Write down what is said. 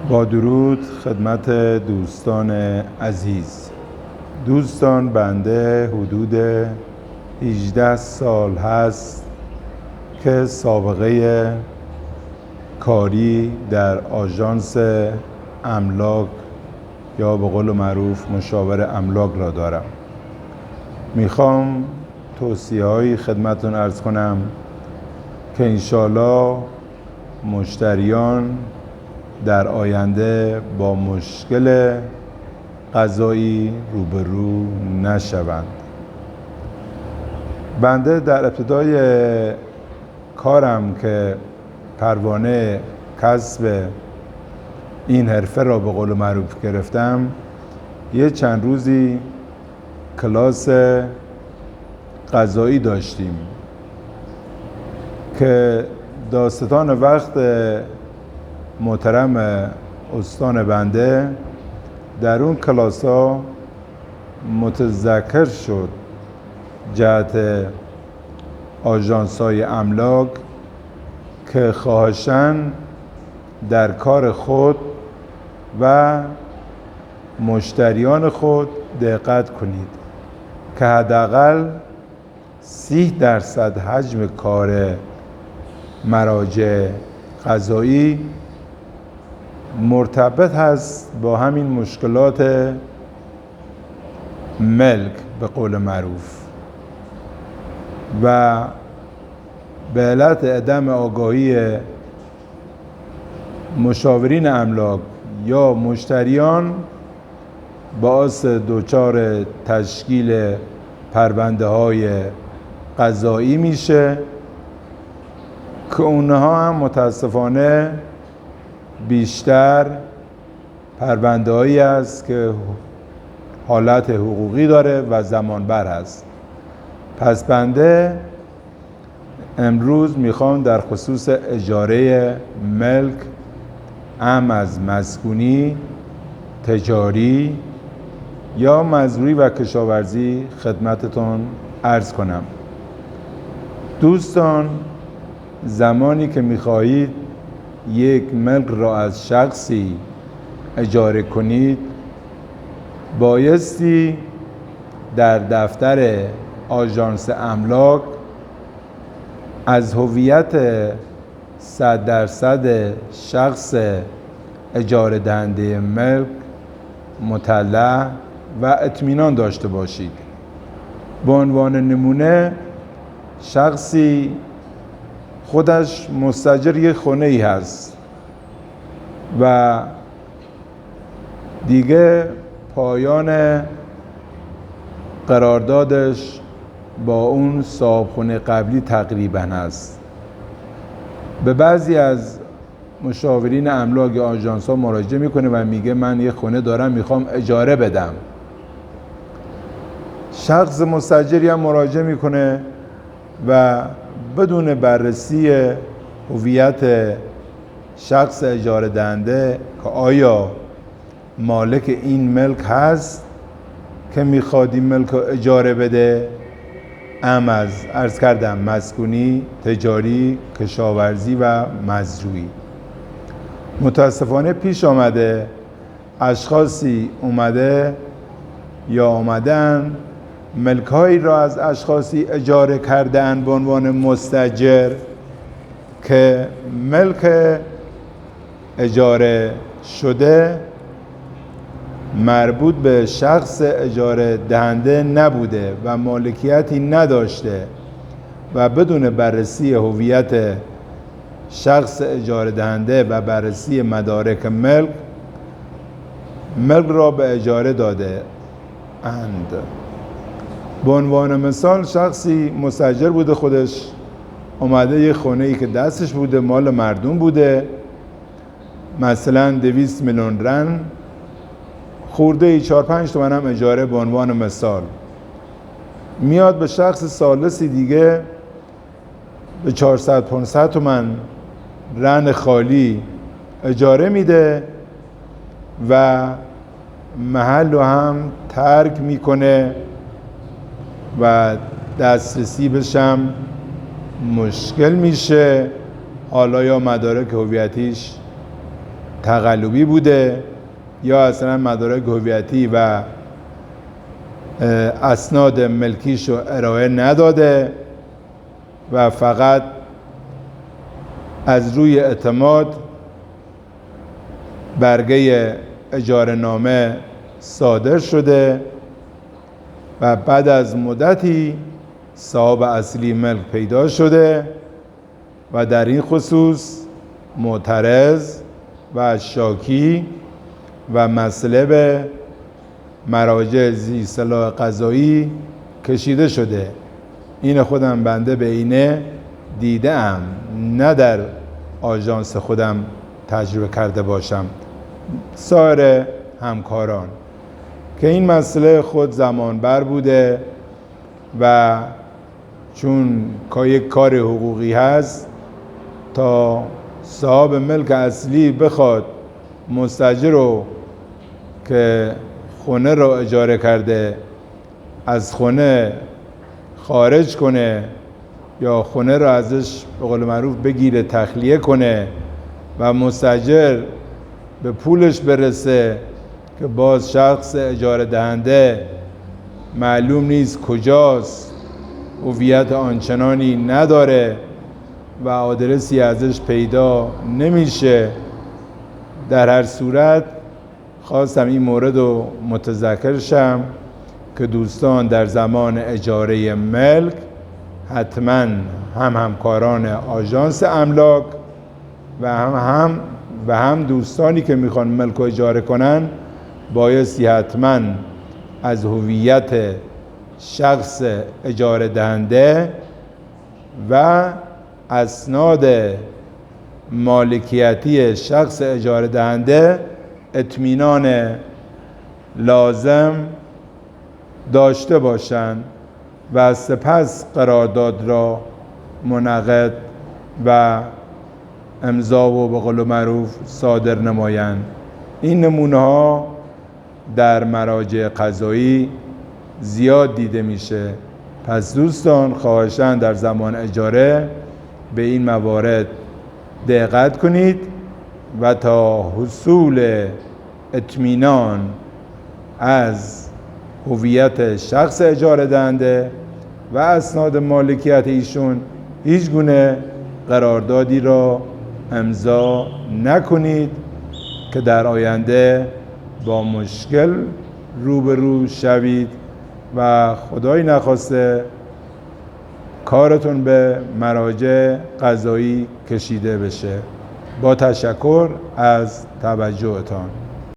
با درود خدمت دوستان عزیز. دوستان، بنده حدود 18 سال هست که سابقه کاری در آژانس املاک یا به قول معروف مشاور املاک را دارم. میخوام توصیه‌هایی خدمتتون عرض کنم که انشالله مشتریان در آینده با مشکل قضایی روبرو نشوند. بنده در ابتدای کارم که پروانه کسب این حرفه را به قول معروف گرفتم، یه چند روزی کلاس قضایی داشتیم که داستان وقت محترم استان بنده در اون کلاس ها متذکر شد جهت آژانس های املاک که خواهشاً در کار خود و مشتریان خود دقت کنید که حداقل 30% حجم کار مراجع قضایی مرتبط هست با همین مشکلات ملک به قول معروف و به علت عدم آگاهی مشاورین املاک یا مشتریان باعث دچار تشکیل پرونده های قضایی میشه که اونها هم متاسفانه بیشتر پرونده هایی است که حالت حقوقی داره و زمانبر هست. پس بنده امروز میخوام در خصوص اجاره ملک، ام از مسکونی، تجاری یا مزروعی و کشاورزی خدمتتون عرض کنم. دوستان، زمانی که میخواهید یک ملک را از شخصی اجاره کنید، بایستی در دفتر آژانس املاک از هویت 100% شخص اجاره دهنده ملک مطلع و اطمینان داشته باشید. به عنوان نمونه، شخصی خودش مستاجر یک خونه ای هست و دیگه پایان قراردادش با اون صاحب خونه قبلی تقریبا هست. به بعضی از مشاورین املاک یا آژانس ها مراجعه میکنه و میگه من یه خونه دارم میخوام اجاره بدم. شخص مستاجری هم مراجعه میکنه و بدون بررسی هویت شخص اجاره دهنده که آیا مالک این ملک هست که میخواد این ملک رو اجاره بده، ام از عرض کردم مسکونی، تجاری، کشاورزی و مزروعی. متاسفانه پیش آمده اشخاصی آمدن ملک‌هایی را از اشخاصی اجاره کردن به عنوان مستاجر که ملک اجاره شده مربوط به شخص اجاره دهنده نبوده و مالکیتی نداشته و بدون بررسی هویت شخص اجاره دهنده و بررسی مدارک ملک را به اجاره داده اند. به عنوان مثال، شخصی مستاجر بوده، خودش اومده یه خونه‌ای که دستش بوده، مال مردم بوده، مثلا 200 میلیون رن خورده 4-5 تومن هم اجاره به عنوان مثال. میاد به شخص ثالثی دیگه به 400-500 تومن رن خالی اجاره میده و محل رو هم ترک میکنه و دسترسی بشم مشکل میشه. حالا یا مدارک هویتیش تقلبی بوده یا اصلا مدارک هویتی و اسناد ملکیش رو ارائه نداده و فقط از روی اعتماد برگه اجاره نامه صادر شده و بعد از مدتی صاحب اصلی ملک پیدا شده و در این خصوص معترض و شاکی و مسئله به مراجع ذی صلاح قضایی کشیده شده. این خودم بنده به اینه دیدم، نه در آژانس خودم تجربه کرده باشم، سایر همکاران، که این مسئله خود زمان بر بوده و چون یک کار حقوقی هست تا صاحب ملک اصلی بخواد مستاجر رو که خونه رو اجاره کرده از خونه خارج کنه یا خونه رو ازش به قول معروف بگیره تخلیه کنه و مستاجر به پولش برسه که باز شخص اجاره دهنده معلوم نیست کجاست، هویت آنچنانی نداره و آدرسی ازش پیدا نمیشه. در هر صورت خواستم این مورد رو متذکر شم که دوستان در زمان اجاره ملک حتما همکاران آژانس املاک و هم دوستانی که میخوان ملک رو اجاره کنن بایستی حتما از هویت شخص اجاره دهنده و اسناد مالکیتی شخص اجاره دهنده اطمینان لازم داشته باشند و سپس قرارداد را منعقد و امضا و به قول معروف صادر نمایند. این نمونه ها در مراجع قضایی زیاد دیده میشه. پس دوستان خواهشاً در زمان اجاره به این موارد دقت کنید و تا حصول اطمینان از هویت شخص اجاره دهنده و اسناد مالکیت ایشون هیچ گونه قراردادی را امضا نکنید که در آینده با مشکل روبرو شوید و خدای نخواسته کارتون به مراجع قضایی کشیده بشه. با تشکر از توجهتان.